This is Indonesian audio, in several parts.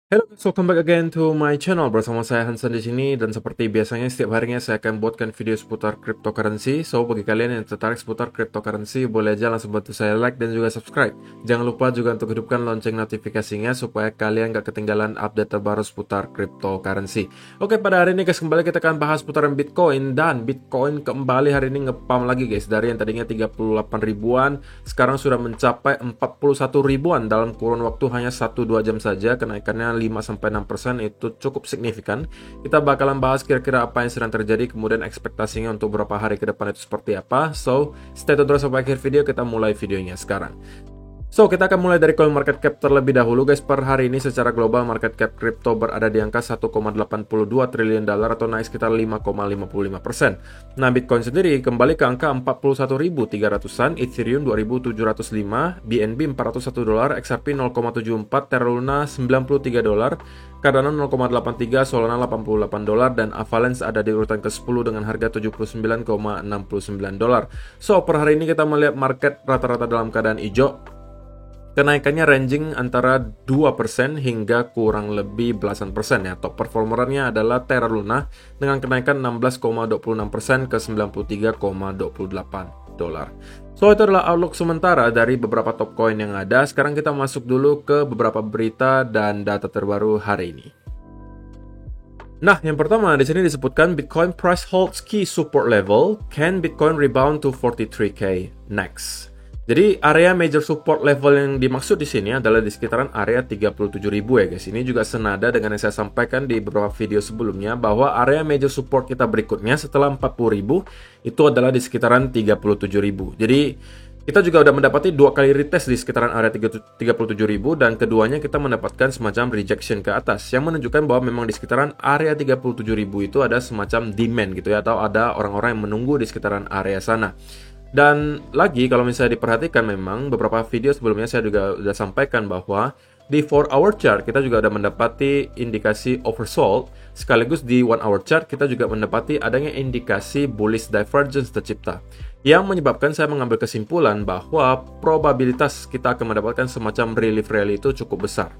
Hello guys, welcome back again to my channel. Bersama saya Hansen di sini, dan seperti biasanya setiap harinya saya akan buatkan video seputar cryptocurrency. So bagi kalian yang tertarik seputar cryptocurrency, boleh aja langsung bantu saya like dan juga subscribe. Jangan lupa juga untuk hidupkan lonceng notifikasinya supaya kalian gak ketinggalan update terbaru seputar cryptocurrency. Oke, pada hari ini guys, kembali kita akan bahas seputaran Bitcoin, dan Bitcoin kembali hari ini ngepam lagi guys. Dari yang tadinya 38 ribuan, sekarang sudah mencapai 41 ribuan dalam kurun waktu hanya 1-2 jam saja. Kenaikannya 5-6% itu cukup signifikan. Kita bakalan bahas kira-kira apa yang sedang terjadi, kemudian ekspektasinya untuk beberapa hari ke depan itu seperti apa. So, stay tune terus sampai akhir video. Kita mulai videonya sekarang. So, kita akan mulai dari coin market cap terlebih dahulu guys. Per hari ini secara global market cap crypto berada di angka 1,82 triliun dolar atau naik sekitar 5,55%. Nah, Bitcoin sendiri kembali ke angka 41.300-an, Ethereum 2.705, BNB 401 dolar, XRP 0,74, Terra Luna 93 dolar, Cardano 0,83, Solana 88 dolar, dan Avalanche ada di urutan ke-10 dengan harga 79,69 dolar. So, per hari ini kita melihat market rata-rata dalam keadaan hijau. Kenaikannya ranging antara 2% hingga kurang lebih belasan persen ya. Top performernya adalah Terra Luna dengan kenaikan 16,26% ke 93,28 dolar. So, itu adalah outlook sementara dari beberapa top coin yang ada. Sekarang kita masuk dulu ke beberapa berita dan data terbaru hari ini. Nah, yang pertama di sini disebutkan Bitcoin price holds key support level. Can Bitcoin rebound to 43k next? Jadi area major support level yang dimaksud di sini adalah di sekitaran area 37.000 ya guys. Ini juga senada dengan yang saya sampaikan di beberapa video sebelumnya, bahwa area major support kita berikutnya setelah 40.000 itu adalah di sekitaran 37.000. Jadi kita juga udah mendapati dua kali retest di sekitaran area 37.000, dan keduanya kita mendapatkan semacam rejection ke atas yang menunjukkan bahwa memang di sekitaran area 37.000 itu ada semacam demand gitu ya, atau ada orang-orang yang menunggu di sekitaran area sana. Dan lagi kalau misalnya diperhatikan, memang beberapa video sebelumnya saya juga sudah sampaikan bahwa di 4-hour chart kita juga ada mendapati indikasi oversold, sekaligus di 1-hour chart kita juga mendapati adanya indikasi bullish divergence tercipta, yang menyebabkan saya mengambil kesimpulan bahwa probabilitas kita akan mendapatkan semacam relief rally itu cukup besar.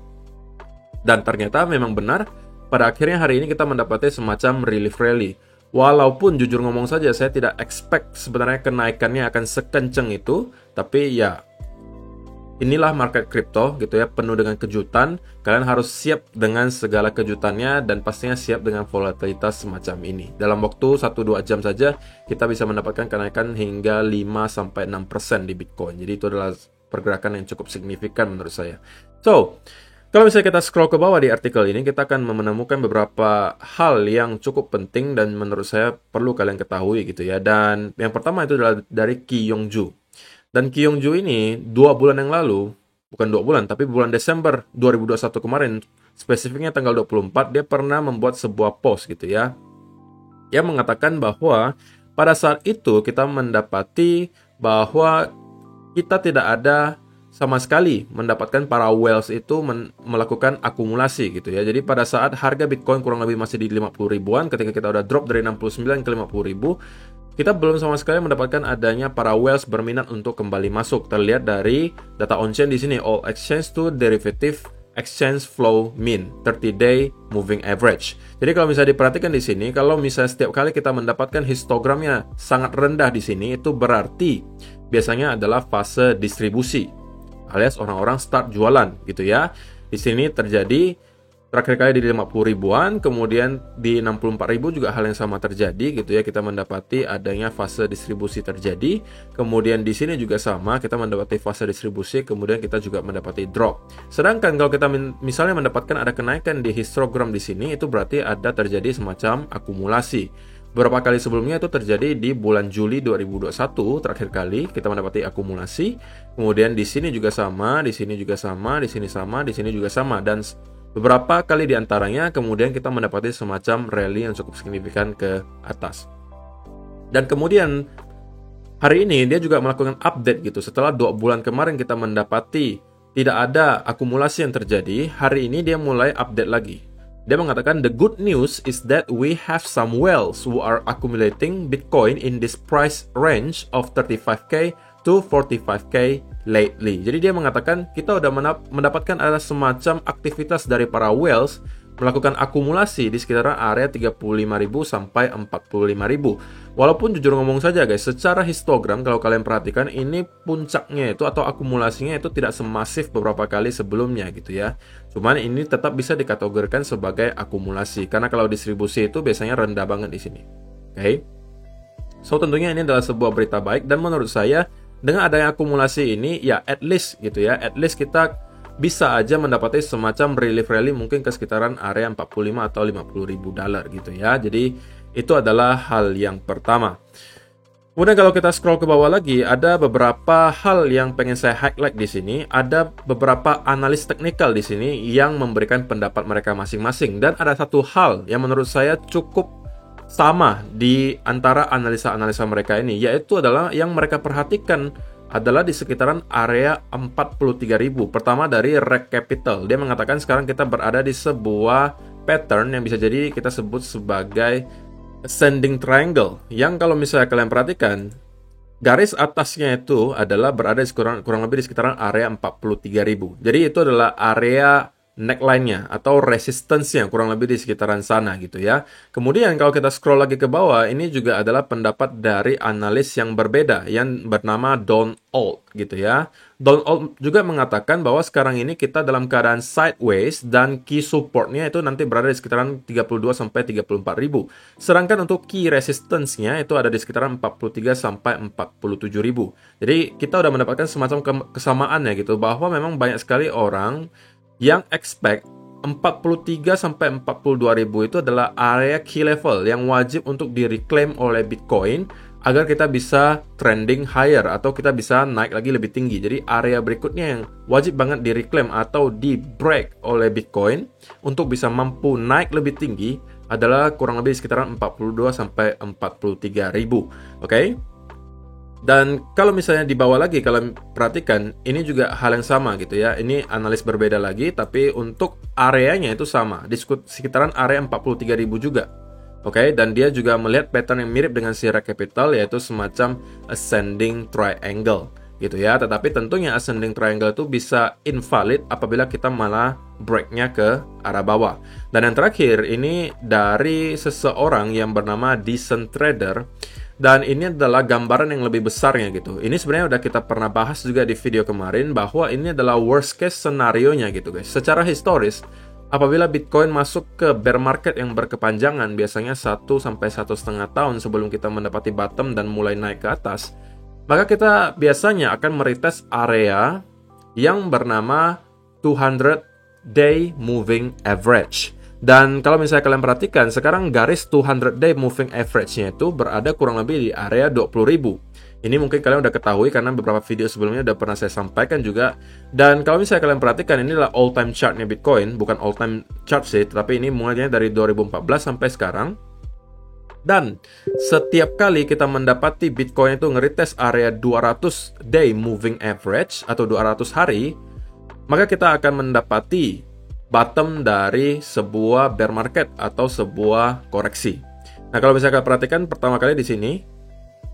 Dan ternyata memang benar, pada akhirnya hari ini kita mendapati semacam relief rally. Walaupun jujur ngomong saja saya tidak expect sebenarnya kenaikannya akan sekencang itu, tapi ya inilah market crypto gitu ya, penuh dengan kejutan. Kalian harus siap dengan segala kejutannya dan pastinya siap dengan volatilitas semacam ini. Dalam waktu 1-2 jam saja kita bisa mendapatkan kenaikan hingga 5-6% di Bitcoin. Jadi itu adalah pergerakan yang cukup signifikan menurut saya. So, kalau misalnya kita scroll ke bawah di artikel ini, kita akan menemukan beberapa hal yang cukup penting dan menurut saya perlu kalian ketahui gitu ya. Dan yang pertama itu adalah dari Ki Yong-ju. Dan Ki Yong-ju ini 2 bulan yang lalu, bukan 2 bulan, tapi bulan Desember 2021 kemarin, spesifiknya tanggal 24, dia pernah membuat sebuah post gitu ya, yang mengatakan bahwa pada saat itu kita mendapati bahwa kita tidak ada sama sekali mendapatkan para whales itu melakukan akumulasi gitu ya. Jadi pada saat harga Bitcoin kurang lebih masih di 50 ribuan, ketika kita udah drop dari 69 ke 50 ribu, kita belum sama sekali mendapatkan adanya para whales berminat untuk kembali masuk. Terlihat dari data on-chain di sini, all exchange to derivative exchange flow mean 30-day moving average. Jadi kalau misalnya diperhatikan di sini, kalau misalnya setiap kali kita mendapatkan histogramnya sangat rendah di sini, itu berarti biasanya adalah fase distribusi, alias orang-orang start jualan gitu ya. Di sini terjadi terakhir kali di 50 ribuan, kemudian di 64 ribu juga hal yang sama terjadi gitu ya. Kita mendapati adanya fase distribusi terjadi. Kemudian di sini juga sama, kita mendapati fase distribusi, kemudian kita juga mendapati drop. Sedangkan kalau kita misalnya mendapatkan ada kenaikan di histogram di sini, itu berarti ada terjadi semacam akumulasi. Beberapa kali sebelumnya itu terjadi di bulan Juli 2021, terakhir kali kita mendapati akumulasi. Kemudian di sini juga sama, di sini juga sama, di sini sama, di sini juga sama, dan beberapa kali diantaranya kemudian kita mendapati semacam rally yang cukup signifikan ke atas. Dan kemudian hari ini dia juga melakukan update gitu. Setelah 2 bulan kemarin kita mendapati tidak ada akumulasi yang terjadi, hari ini dia mulai update lagi. Dia mengatakan, the good news is that we have some whales who are accumulating Bitcoin in this price range of 35k to 45k lately. Jadi dia mengatakan kita udah mendapatkan ada semacam aktivitas dari para whales melakukan akumulasi di sekitaran area 35.000 sampai 45.000. Walaupun jujur ngomong saja guys, secara histogram kalau kalian perhatikan ini puncaknya itu atau akumulasinya itu tidak semasif beberapa kali sebelumnya gitu ya. Cuman ini tetap bisa dikategorikan sebagai akumulasi karena kalau distribusi itu biasanya rendah banget di sini. Oke. So tentunya ini adalah sebuah berita baik dan menurut saya dengan adanya akumulasi ini ya at least gitu ya, at least kita bisa aja mendapati semacam relief rally mungkin ke sekitaran area 45 atau 50 ribu dolar gitu ya. Jadi itu adalah hal yang pertama. Kemudian kalau kita scroll ke bawah lagi, ada beberapa hal yang pengen saya highlight di sini. Ada beberapa analis teknikal di sini yang memberikan pendapat mereka masing-masing. Dan ada satu hal yang menurut saya cukup sama di antara analisa-analisa mereka ini, yaitu adalah yang mereka perhatikan adalah di sekitaran area 43.000. Pertama dari Reg Capital. Dia mengatakan sekarang kita berada di sebuah pattern yang bisa jadi kita sebut sebagai ascending triangle. Yang kalau misalnya kalian perhatikan, garis atasnya itu adalah berada di kurang lebih di sekitaran area 43.000. Jadi itu adalah area neckline-nya atau resistance-nya kurang lebih di sekitaran sana gitu ya. Kemudian kalau kita scroll lagi ke bawah, ini juga adalah pendapat dari analis yang berbeda yang bernama Don Alt gitu ya. Don Alt juga mengatakan bahwa sekarang ini kita dalam keadaan sideways dan key support-nya itu nanti berada di sekitaran 32 sampai 34 ribu. Sedangkan untuk key resistance-nya itu ada di sekitaran 43 sampai 47 ribu. Jadi kita udah mendapatkan semacam kesamaannya gitu bahwa memang banyak sekali orang yang expect 43 sampai 42 ribu itu adalah area key level yang wajib untuk direclaim oleh Bitcoin agar kita bisa trending higher atau kita bisa naik lagi lebih tinggi. Jadi area berikutnya yang wajib banget direclaim atau di break oleh Bitcoin untuk bisa mampu naik lebih tinggi adalah kurang lebih sekitaran 42 sampai 43 ribu. Oke? Dan kalau misalnya di bawah lagi kalian perhatikan, ini juga hal yang sama gitu ya. Ini analis berbeda lagi, tapi untuk areanya itu sama, di sekitaran area 43.000 juga. Oke, dan dia juga melihat pattern yang mirip dengan si Reg Capital, yaitu semacam ascending triangle gitu ya. Tetapi tentunya ascending triangle itu bisa invalid apabila kita malah breaknya ke arah bawah. Dan yang terakhir, ini dari seseorang yang bernama Decent Trader. Dan ini adalah gambaran yang lebih besarnya gitu. Ini sebenarnya udah kita pernah bahas juga di video kemarin bahwa ini adalah worst case scenario-nya gitu guys. Secara historis, apabila Bitcoin masuk ke bear market yang berkepanjangan, biasanya 1 sampai 1,5 tahun sebelum kita mendapati bottom dan mulai naik ke atas, maka kita biasanya akan meretest area yang bernama 200-day moving average. Dan kalau misalnya kalian perhatikan, sekarang garis 200-day moving average-nya itu berada kurang lebih di area 20.000. Ini mungkin kalian udah ketahui karena beberapa video sebelumnya udah pernah saya sampaikan juga. Dan kalau misalnya kalian perhatikan, ini adalah all-time chart-nya Bitcoin. Bukan all-time chart sih, tapi ini mulainya dari 2014 sampai sekarang. Dan setiap kali kita mendapati Bitcoin itu ngeretest area 200-day moving average atau 200 hari, maka kita akan mendapati bottom dari sebuah bear market atau sebuah koreksi. Nah, kalau misalnya kalian perhatikan pertama kali di sini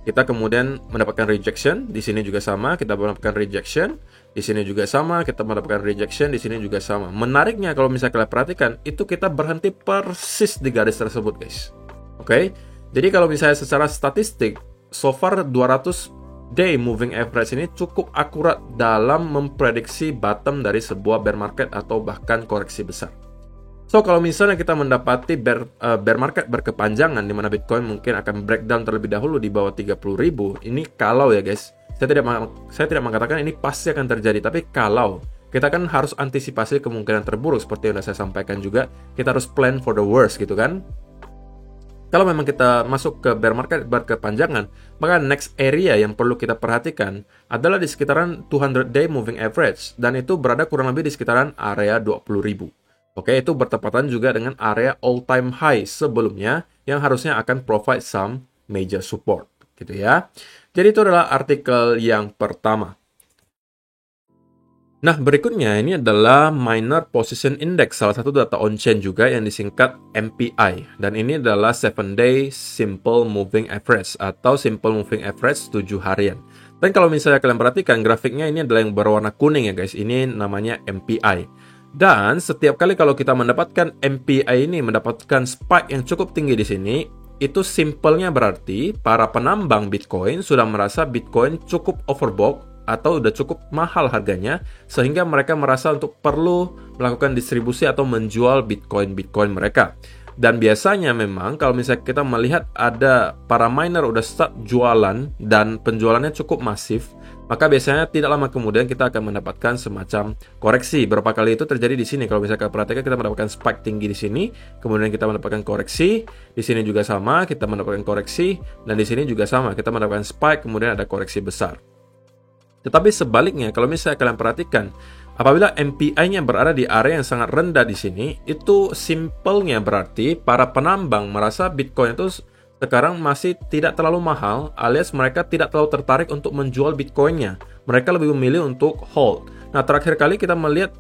kita kemudian mendapatkan rejection, di sini juga sama, kita mendapatkan rejection, di sini juga sama, kita mendapatkan rejection, di sini juga sama. Menariknya kalau misalnya kalian perhatikan, itu kita berhenti persis di garis tersebut, guys. Oke? Jadi kalau misalnya secara statistik, so far 200-day moving average ini cukup akurat dalam memprediksi bottom dari sebuah bear market atau bahkan koreksi besar. So, kalau misalnya kita mendapati bear market berkepanjangan di mana Bitcoin mungkin akan breakdown terlebih dahulu di bawah 30.000, ini kalau ya guys, saya tidak mengatakan ini pasti akan terjadi, tapi kalau kita kan harus antisipasi kemungkinan terburuk seperti yang sudah saya sampaikan juga, kita harus plan for the worst gitu kan. Kalau memang kita masuk ke bear market berkepanjangan, maka next area yang perlu kita perhatikan adalah di sekitaran 200-day moving average, dan itu berada kurang lebih di sekitaran area 20.000. Oke, itu bertepatan juga dengan area all-time high sebelumnya yang harusnya akan provide some major support, gitu ya. Jadi itu adalah artikel yang pertama. Nah, berikutnya ini adalah Miner Position Index, salah satu data on-chain juga yang disingkat MPI. Dan ini adalah 7-day Simple Moving Average atau Simple Moving Average 7 harian. Dan kalau misalnya kalian perhatikan grafiknya ini adalah yang berwarna kuning ya guys. Ini namanya MPI. Dan setiap kali kalau kita mendapatkan MPI ini mendapatkan spike yang cukup tinggi di sini, itu simpelnya berarti para penambang Bitcoin sudah merasa Bitcoin cukup overbought atau udah cukup mahal harganya, sehingga mereka merasa untuk perlu melakukan distribusi atau menjual Bitcoin mereka. Dan biasanya memang kalau misalnya kita melihat ada para miner udah start jualan dan penjualannya cukup masif, maka biasanya tidak lama kemudian kita akan mendapatkan semacam koreksi. Berapa kali itu terjadi di sini. Kalau misalnya kita perhatikan, kita mendapatkan spike tinggi di sini, kemudian kita mendapatkan koreksi, di sini juga sama, kita mendapatkan koreksi, dan di sini juga sama, kita mendapatkan spike, kemudian ada koreksi besar. Tetapi sebaliknya, kalau misalnya kalian perhatikan, apabila MPI-nya berada di area yang sangat rendah di sini, itu simpelnya berarti para penambang merasa Bitcoin itu sekarang masih tidak terlalu mahal, alias mereka tidak terlalu tertarik untuk menjual Bitcoin-nya. Mereka lebih memilih untuk hold. Nah, terakhir kali kita melihat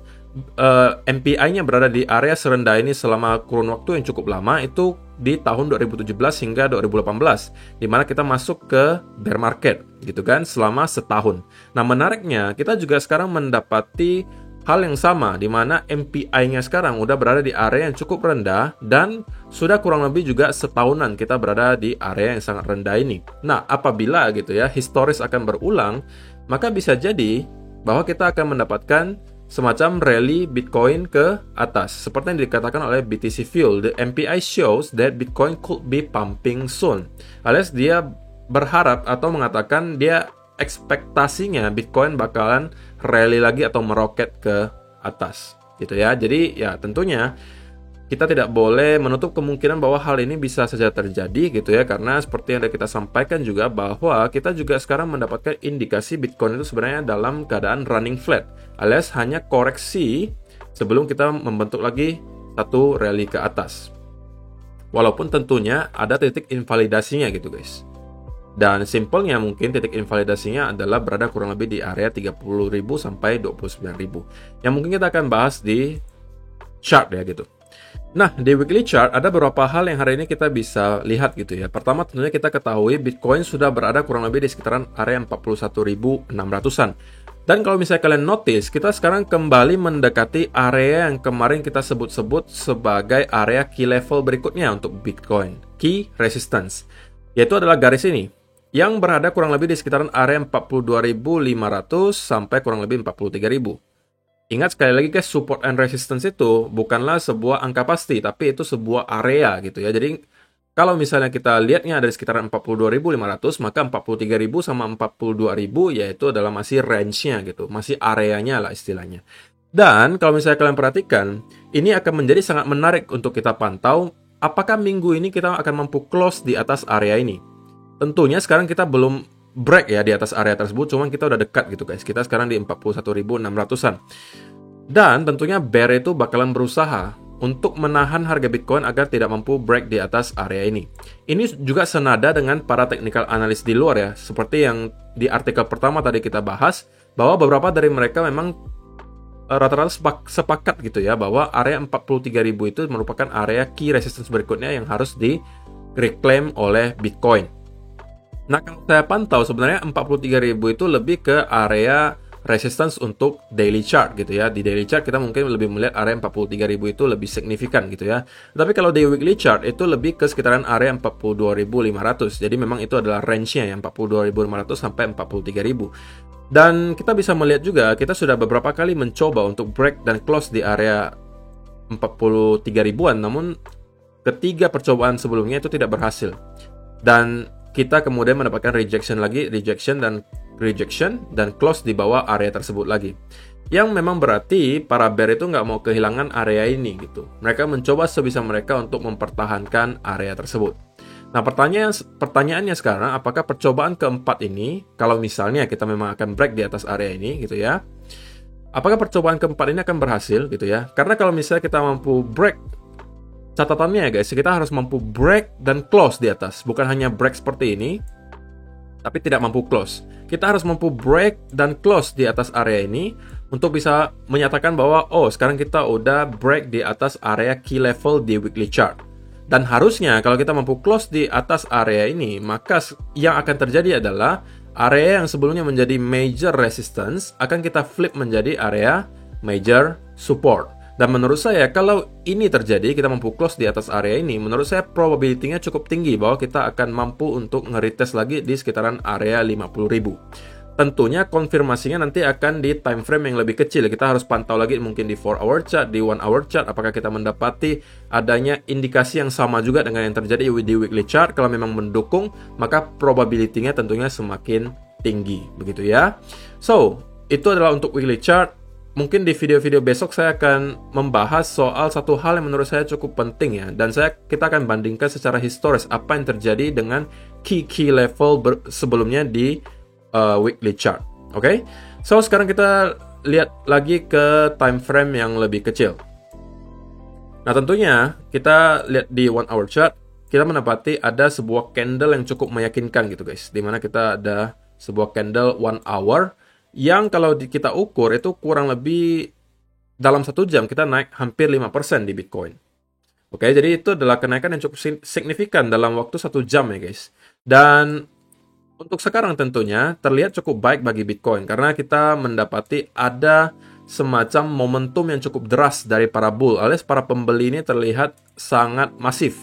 MPI-nya berada di area serendah ini selama kurun waktu yang cukup lama, itu di tahun 2017 hingga 2018, di mana kita masuk ke bear market, gitu kan, selama setahun. Nah, menariknya, kita juga sekarang mendapati hal yang sama, di mana MPI-nya sekarang udah berada di area yang cukup rendah, dan sudah kurang lebih juga setahunan kita berada di area yang sangat rendah ini. Nah, apabila gitu ya, historis akan berulang, maka bisa jadi bahwa kita akan mendapatkan semacam rally Bitcoin ke atas. Seperti yang dikatakan oleh BTC Fuel, the MPI shows that Bitcoin could be pumping soon. Alias dia berharap atau mengatakan dia ekspektasinya Bitcoin bakalan rally lagi atau meroket ke atas. Gitu ya. Jadi ya tentunya kita tidak boleh menutup kemungkinan bahwa hal ini bisa saja terjadi gitu ya, karena seperti yang ada kita sampaikan juga bahwa kita juga sekarang mendapatkan indikasi Bitcoin itu sebenarnya dalam keadaan running flat, alias hanya koreksi sebelum kita membentuk lagi satu rally ke atas. Walaupun tentunya ada titik invalidasinya gitu guys. Dan simpelnya mungkin titik invalidasinya adalah berada kurang lebih di area 30.000 sampai 29.000. Yang mungkin kita akan bahas di chart ya gitu. Nah, di weekly chart ada beberapa hal yang hari ini kita bisa lihat gitu ya. Pertama tentunya kita ketahui Bitcoin sudah berada kurang lebih di sekitaran area 41.600-an. Dan kalau misalnya kalian notice, kita sekarang kembali mendekati area yang kemarin kita sebut-sebut sebagai area key level berikutnya untuk Bitcoin. Key resistance. Yaitu adalah garis ini, yang berada kurang lebih di sekitaran area 42.500 sampai kurang lebih 43.000. Ingat sekali lagi guys, support and resistance itu bukanlah sebuah angka pasti, tapi itu sebuah area gitu ya. Jadi kalau misalnya kita lihatnya ada di sekitaran 42.500, maka 43.000 sama 42.000 yaitu adalah masih range-nya gitu, masih areanya lah istilahnya. Dan kalau misalnya kalian perhatikan, ini akan menjadi sangat menarik untuk kita pantau, apakah minggu ini kita akan mampu close di atas area ini. Tentunya sekarang kita belum break ya di atas area tersebut, cuman kita udah dekat gitu guys. Kita sekarang di 41.600-an. Dan tentunya bear itu bakalan berusaha untuk menahan harga Bitcoin agar tidak mampu break di atas area ini. Ini juga senada dengan para technical analyst di luar ya. Seperti yang di artikel pertama tadi kita bahas, bahwa beberapa dari mereka memang rata-rata sepakat gitu ya, bahwa area 43.000 itu merupakan area key resistance berikutnya yang harus di-reclaim oleh Bitcoin. Nah, kalau saya pantau sebenarnya 43.000 itu lebih ke area resistance untuk daily chart gitu ya. Di daily chart kita mungkin lebih melihat area 43.000 itu lebih signifikan gitu ya. Tapi kalau di weekly chart itu lebih ke sekitaran area 42.500. Jadi memang itu adalah range-nya ya, 42.500 sampai 43.000. Dan kita bisa melihat juga kita sudah beberapa kali mencoba untuk break dan close di area 43.000-an, namun ketiga percobaan sebelumnya itu tidak berhasil. Dan kita kemudian mendapatkan rejection dan close di bawah area tersebut lagi. Yang memang berarti para bear itu nggak mau kehilangan area ini gitu. Mereka mencoba sebisa mereka untuk mempertahankan area tersebut. Nah, pertanyaannya sekarang, apakah percobaan keempat ini, kalau misalnya kita memang akan break di atas area ini gitu ya, apakah percobaan keempat ini akan berhasil gitu ya? Karena kalau misalnya kita mampu break, catatannya ya guys, kita harus mampu break dan close di atas. Bukan hanya break seperti ini, tapi tidak mampu close. Kita harus mampu break dan close di atas area ini untuk bisa menyatakan bahwa, oh sekarang kita udah break di atas area key level di weekly chart. Dan harusnya kalau kita mampu close di atas area ini, maka yang akan terjadi adalah area yang sebelumnya menjadi major resistance akan kita flip menjadi area major support. Dan menurut saya kalau ini terjadi, kita mampu close di atas area ini, menurut saya probability-nya cukup tinggi bahwa kita akan mampu untuk nge-retest lagi di sekitaran area 50.000. Tentunya konfirmasinya nanti akan di time frame yang lebih kecil. Kita harus pantau lagi mungkin di 4-hour chart, di 1-hour chart, apakah kita mendapati adanya indikasi yang sama juga dengan yang terjadi di weekly chart. Kalau memang mendukung, maka probability-nya tentunya semakin tinggi, begitu ya. So, itu adalah untuk weekly chart. Mungkin di video-video besok saya akan membahas soal satu hal yang menurut saya cukup penting ya. Dan kita akan bandingkan secara historis apa yang terjadi dengan key level sebelumnya di weekly chart. Oke? So, sekarang kita lihat lagi ke time frame yang lebih kecil. Nah, tentunya kita lihat di 1-hour chart, kita mendapati ada sebuah candle yang cukup meyakinkan gitu guys. Dimana kita ada sebuah candle 1 hour yang kalau kita ukur itu kurang lebih dalam 1 jam kita naik hampir 5% di Bitcoin. Oke, jadi itu adalah kenaikan yang cukup signifikan dalam waktu 1 jam ya guys. Dan untuk sekarang tentunya terlihat cukup baik bagi Bitcoin karena kita mendapati ada semacam momentum yang cukup deras dari para bull, alias para pembeli ini terlihat sangat masif,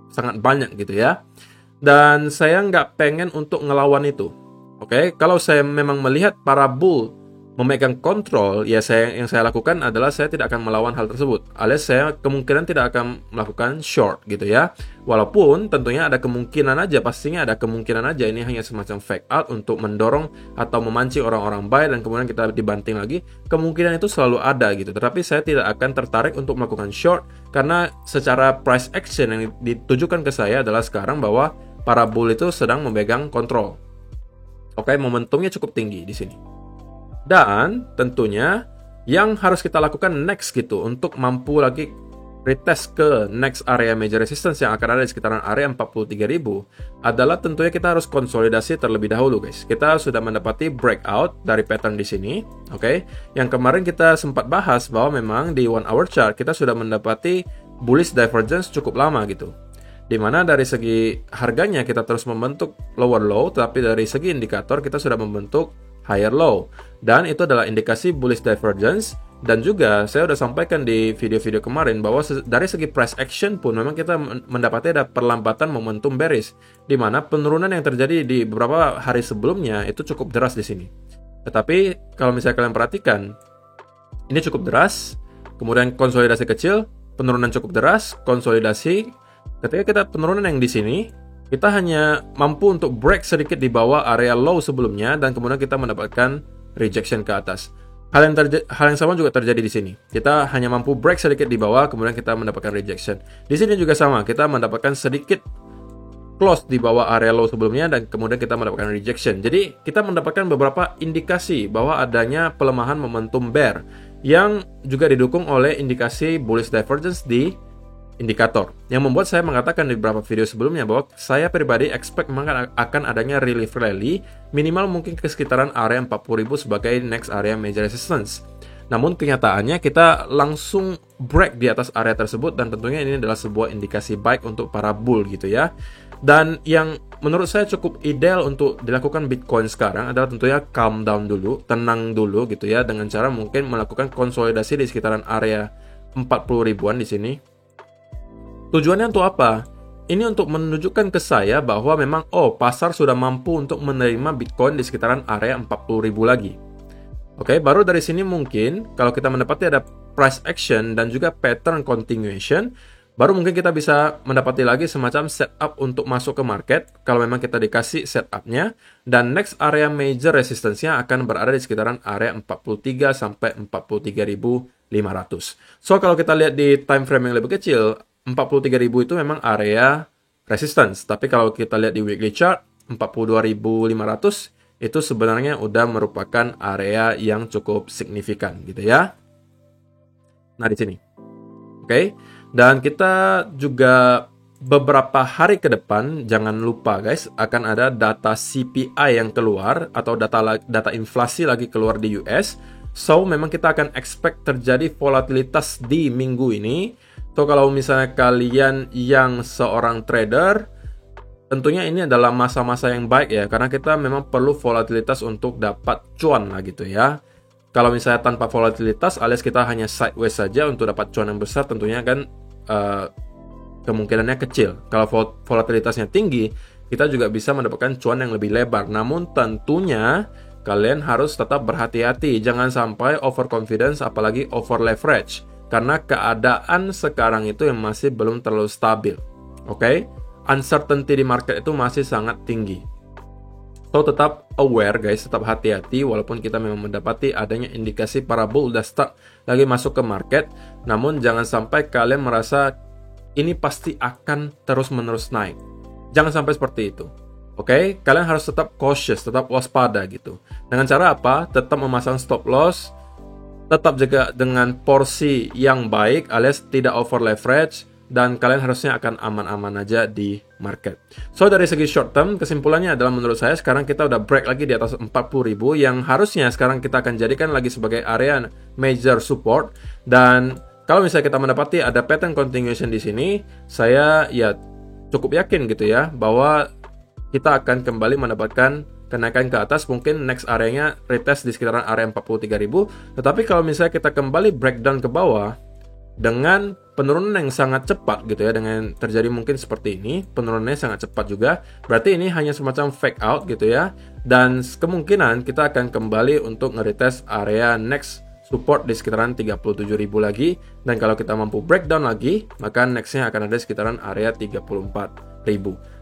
sangat banyak gitu ya. Dan saya nggak pengen untuk ngelawan itu. Oke, kalau saya memang melihat para bull memegang kontrol, ya yang saya lakukan adalah saya tidak akan melawan hal tersebut. Alias saya kemungkinan tidak akan melakukan short gitu ya. Walaupun tentunya ada kemungkinan aja, pastinya ada kemungkinan aja ini hanya semacam fake out untuk mendorong atau memancing orang-orang buy dan kemudian kita dibanting lagi. Kemungkinan itu selalu ada gitu. Tetapi saya tidak akan tertarik untuk melakukan short karena secara price action yang ditujukan ke saya adalah sekarang bahwa para bull itu sedang memegang kontrol. Oke, momentumnya cukup tinggi di sini. Dan tentunya yang harus kita lakukan next gitu untuk mampu lagi retest ke next area major resistance yang akan ada di sekitaran area 43.000 adalah tentunya kita harus konsolidasi terlebih dahulu guys. Kita sudah mendapati breakout dari pattern di sini, oke. Yang kemarin kita sempat bahas bahwa memang di 1-hour chart kita sudah mendapati bullish divergence cukup lama gitu. Dimana dari segi harganya kita terus membentuk lower low, tapi dari segi indikator kita sudah membentuk higher low. Dan itu adalah indikasi bullish divergence. Dan juga saya sudah sampaikan di video-video kemarin bahwa dari segi price action pun memang kita mendapati ada perlambatan momentum bearish. Dimana penurunan yang terjadi di beberapa hari sebelumnya itu cukup deras di sini. Tetapi kalau misalnya kalian perhatikan, ini cukup deras, kemudian konsolidasi kecil, penurunan cukup deras, konsolidasi. Ketika kita penurunan yang di sini, kita hanya mampu untuk break sedikit di bawah area low sebelumnya dan kemudian kita mendapatkan rejection ke atas. Hal yang sama juga terjadi di sini. Kita hanya mampu break sedikit di bawah, kemudian kita mendapatkan rejection. Di sini juga sama, kita mendapatkan sedikit close di bawah area low sebelumnya dan kemudian kita mendapatkan rejection. Jadi kita mendapatkan beberapa indikasi bahwa adanya pelemahan momentum bear yang juga didukung oleh indikasi bullish divergence di indikator, yang membuat saya mengatakan di beberapa video sebelumnya bahwa saya pribadi expect memang akan adanya relief rally minimal mungkin ke sekitaran area 40.000 sebagai next area major resistance. Namun kenyataannya kita langsung break di atas area tersebut dan tentunya ini adalah sebuah indikasi baik untuk para bull gitu ya. Dan yang menurut saya cukup ideal untuk dilakukan Bitcoin sekarang adalah tentunya calm down dulu, tenang dulu gitu ya, dengan cara mungkin melakukan konsolidasi di sekitaran area 40.000-an di sini. Tujuannya untuk apa? Ini untuk menunjukkan ke saya bahwa memang pasar sudah mampu untuk menerima Bitcoin di sekitaran area 40.000 lagi. Oke, baru dari sini mungkin kalau kita mendapati ada price action dan juga pattern continuation, baru mungkin kita bisa mendapati lagi semacam setup untuk masuk ke market kalau memang kita dikasih setupnya, dan next area major resistance-nya akan berada di sekitaran area 43 sampai 43.500. So kalau kita lihat di time frame yang lebih kecil, 43.000 itu memang area resistance. Tapi kalau kita lihat di weekly chart, 42.500 itu sebenarnya udah merupakan area yang cukup signifikan gitu ya. Nah di sini. Oke. Dan kita juga beberapa hari ke depan, jangan lupa guys, akan ada data CPI yang keluar atau data inflasi lagi keluar di US. So memang kita akan expect terjadi volatilitas di minggu ini. So kalau misalnya kalian yang seorang trader, tentunya ini adalah masa-masa yang baik ya, karena kita memang perlu volatilitas untuk dapat cuan lah gitu ya. Kalau misalnya tanpa volatilitas alias kita hanya sideways saja untuk dapat cuan yang besar, tentunya kan kemungkinannya kecil. Kalau volatilitasnya tinggi, kita juga bisa mendapatkan cuan yang lebih lebar. Namun tentunya kalian harus tetap berhati-hati, jangan sampai overconfidence apalagi over leverage, karena keadaan sekarang itu yang masih belum terlalu stabil. Oke? Uncertainty di market itu masih sangat tinggi. So tetap aware guys, tetap hati-hati walaupun kita memang mendapati adanya indikasi para bull udah start lagi masuk ke market, namun jangan sampai kalian merasa ini pasti akan terus-menerus naik. Jangan sampai seperti itu. Oke, kalian harus tetap cautious, tetap waspada gitu. Dengan cara apa? Tetap memasang stop loss, tetap jaga dengan porsi yang baik alias tidak over leverage, dan kalian harusnya akan aman-aman aja di market. So dari segi short term, kesimpulannya adalah menurut saya sekarang kita udah break lagi di atas 40.000 yang harusnya sekarang kita akan jadikan lagi sebagai area major support. Dan kalau misalnya kita mendapati ada pattern continuation di sini, saya ya cukup yakin gitu ya bahwa kita akan kembali mendapatkan kenaikan ke atas. Mungkin next areanya retest di sekitaran area 43.000. Tetapi kalau misalnya kita kembali breakdown ke bawah dengan penurunan yang sangat cepat gitu ya, dengan terjadi mungkin seperti ini, penurunannya sangat cepat juga, berarti ini hanya semacam fake out gitu ya, dan kemungkinan kita akan kembali untuk nge-retest area next support di sekitaran 37.000 lagi, dan kalau kita mampu breakdown lagi, maka nextnya akan ada di sekitaran area 34.000.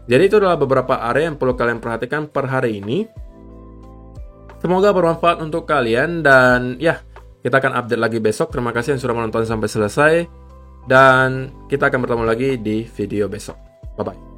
Jadi itu adalah beberapa area yang perlu kalian perhatikan per hari ini. Semoga bermanfaat untuk kalian, dan ya, kita akan update lagi besok. Terima kasih yang sudah menonton sampai selesai, dan kita akan bertemu lagi di video besok. Bye-bye.